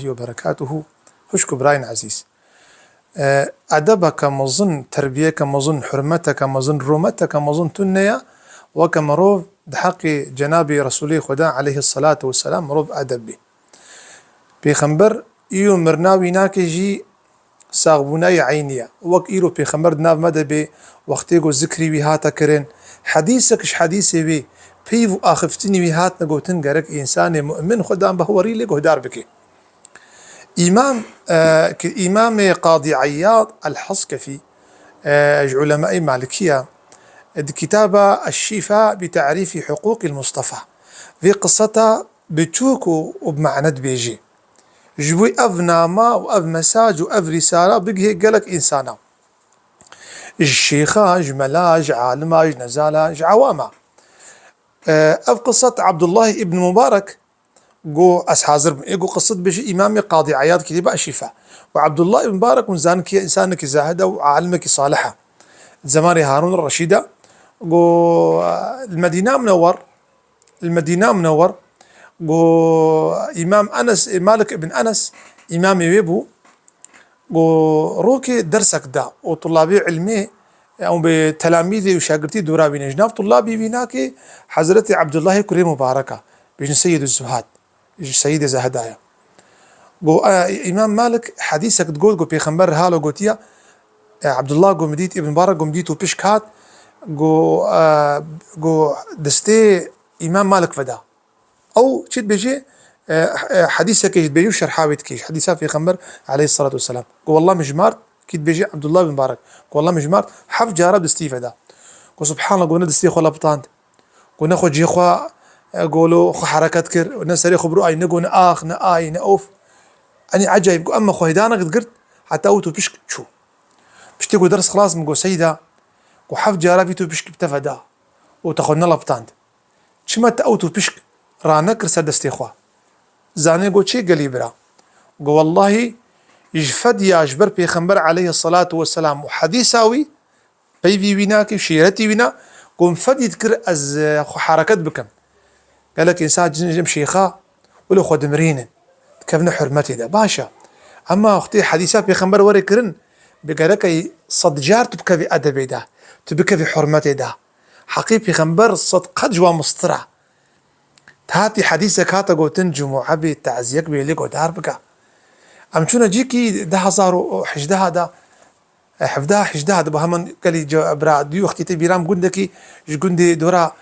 وبركاته. خوش براين عزيز. أدبك مظن تربيتك مظن حرمتك مظن رومتك مظن تنيا وكمروف بحق جناب رسوله خدا عليه الصلاة والسلام مروف أدبي بيخنبر إيو مرناوي ناكجي ساغبوناي عينيا وك إيرو بيخنبر دناف مدبي وقتيقو ذكري ويهاتا كرين حديثكش حديثي بي بيفو آخفتني ويهات نقوتن غرق إنسان مؤمن خدام بهوري لك هدار بكي إمام قاضي عياض الحصكفي علماء مالكية كتابة الشفاء بتعريف حقوق المصطفى في قصتها بتشوكو وبمعنى بيجي جوي أف ناما وأف مساج وأف رسالة بقي قالك إنسانا الشيخاج ملاج عالماج نزالاج عواما أف قصة عبد الله ابن مبارك جو أسحازر يقول قصة بيجي إمام قاضي عياض كتابة الشفاء وعبد الله ابن مبارك وزانك إنسانك زاهدة وعالمك صالحة زمان هارون الرشيدة جو المدينة منور جو إمام أنس مالك ابن أنس إمام يبو جو روكي درسك دا وطلابي علمي أو بتلاميذي وشاقرتي دورا بين جناف طلابي بيناكي حضرتي عبد الله كريم مباركة بيجن سيد الزهاد سيد زهدايا جو إمام مالك حديثك تقول جو بيخمبر هالو قوتيا عبد الله جو مديت ابن مبارك جو مديتو بيشكات جو دستي إمام مالك فدا أو شد بيجي حديثك كيش بيجي وشرحاوي كيش حديثها في خمر عليه الصلاة والسلام جو والله مجمار كيد بيجي عبد الله بن مبارك جو والله مجمار حف جارب دستي فدا جو سبحان الله جو ندستي خلا بطاند جو ناخد جي خوا قولوا خو حركات كر ونسري خبروا أي نقول آخ نآي نأوف أني عجيب جو أما خويدانا قد قرت حتى أوتو بيشك شو بيشتكوا درس خلاص من جو سيدا جو حف جارب يتو بيشك بتفدا وتاخدنا لبطاند شما تأوتو بيشك رانك رسال دستي خوا زاني جو شي قلي برا جو والله يجفد يا أجبر بيخنبر عليه الصلاة والسلام وحديثاوي بيفي ويناكي وشيرتي وينا قوم فد يذكر از حركات بكم قال لك إنسان جم شيخا ولو خد مرين كيفنا حرمتي ده باشا أما أختي حديثات بيخنبر وري كرن بقالك صد جار تبكى في أدبي ده تبكى في حرمتي ده حقيقي بيخنبر صد قد جوا مصطرع تهاتي حديثك هاتا قوتن جمعة بالتعزيك بيليك ودار بك أم شونا جيكي ده هزارو حجدها ده حفدها حجدها ده بهمن قالي جو برا ديو اختي تبيرام قندكي جندي دورا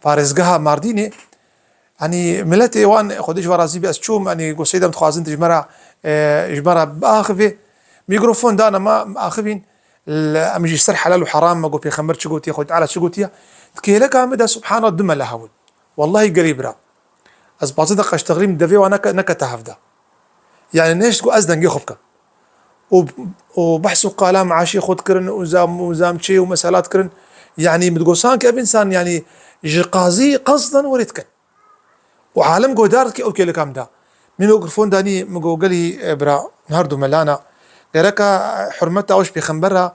بارزقها مارديني يعني ملتي وان خديش ورازي بس شوم يعني قو سيدا متخوازن تجمرا جمرا باخفي ميكروفون ده انا ما اخفين امجي سر حلال وحرام ما قو في خمر شقوتي خد على شقوتي كيلك عمدا سبحان الله دم لهون والله قريبرا از باصدق اشتغلي من دفي وانا نكتهفدا يعني نيش تقول ازدن يخفك وبحثوا قلام عاشي خد كرن وزام شيء ومسالات كرن يعني متقوسان كإنسان يعني قاضي قصدا وريتكن وعالم قدارك أو كيلك عمدا من ميكروفون داني مقو قالي برا نهاردو ملانا غيرك حرمتها وش بيخنبرها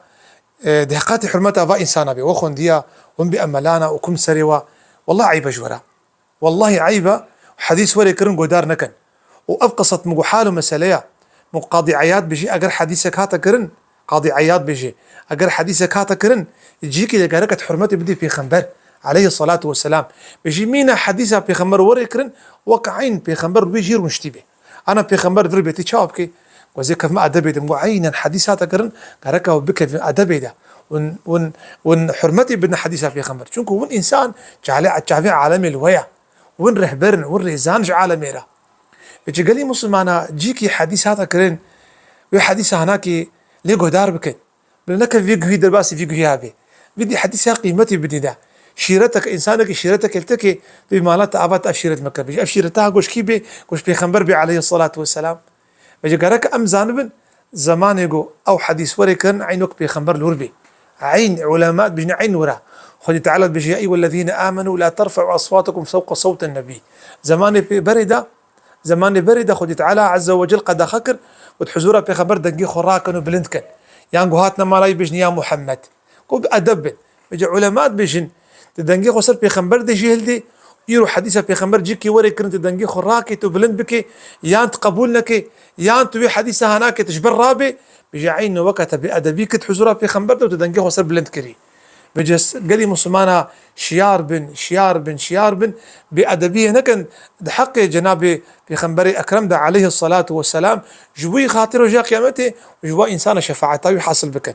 دهقاتي حرمتها فا إنسانا بي وخون ديا وم بأملانا وكم سريوا والله عيبة جورا والله عيبة حديث وري كرن قدار نكن وأبقصت مقو حاله مسألة مقو قاضي عياد بيجي أقر حديثك هاتا كرن قاضي عياد بيجي أقر حديثك هاتا كرن يجيك إذا قالك حرمتي بدي في خنبر عليه الصلاة والسلام بيجي مينا حديثها في خنبر وري كرن وقعين في خنبر بيجير ونشتبه أنا في خنبر في بيتي شابكي وزي كيف ما أدبي ده عينا حديثها كرن قالك وبك في أدبي ده ون حرمتي بدنا حديثها في خنبر شنكو ون إنسان جعل عالمي الويا ون رهبرن ون ريزانج عالمي له بيجي قال لي مسلمانا جيكي حديث هذا كرن وحديث هناك ليجو دار بكن لأنك فيجو درباسي فيجو هابي بدي حديثها قيمتي بدي ده شيرتك إنسانك شيرتك التكي بمالات أبات أفشيرة مكة بيجي أفشيرتها قوش كيبي قوش بيخنبر بي عليه الصلاة والسلام بيجي قالك أم زانبن زمان يقو أو حديث وري كرن عينك بيخنبر الوربي عين علماء بيجي عين ورا خذ تعالى بيجي أيها الذين آمنوا لا ترفعوا أصواتكم فوق صوت النبي زمان بريدة خذ تعالى عز وجل قد خكر وتحزورها في خبر دقي خراكن وبلندكن يانقو هاتنا ما لا يبجن يا محمد قو بأدب بيجي علماء بيجن تدنقي خسر في خبر دي جهل دي يرو حديثة بيغمبر جيكي وري كرنت دنجي خراكي تو بلند بكي يان تقبولنك يان تو حديثة هناك تشبر رابي بجاعين وقت بأدبيك تحزورها بيغمبر تو تدنجي خسر بلند كري بجس قالي مسلمانا شيار بن بأدبية نكن حق جناب بيغمبري أكرم دا عليه الصلاة والسلام جوي خاطر وجا قيامته وجوا إنسان شفاعته يحصل بكن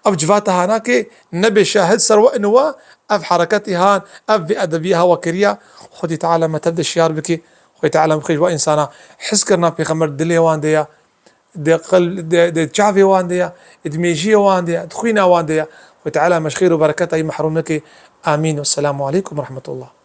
أف جفاتها هناك نبي شاهد سروا إنوا أف حركتها أف بأدبيها وكريا خدي تعالى ما تبدأ الشيار بك خدي تعالى مخيج وإنسانا حس كرنا بيغمبر دلي وان ديا دي قل دي تشافي وان ديا دميجي وان ديا دخوينا وان ديا وتعالى مش خير وبركاته محرومك آمين والسلام عليكم ورحمة الله.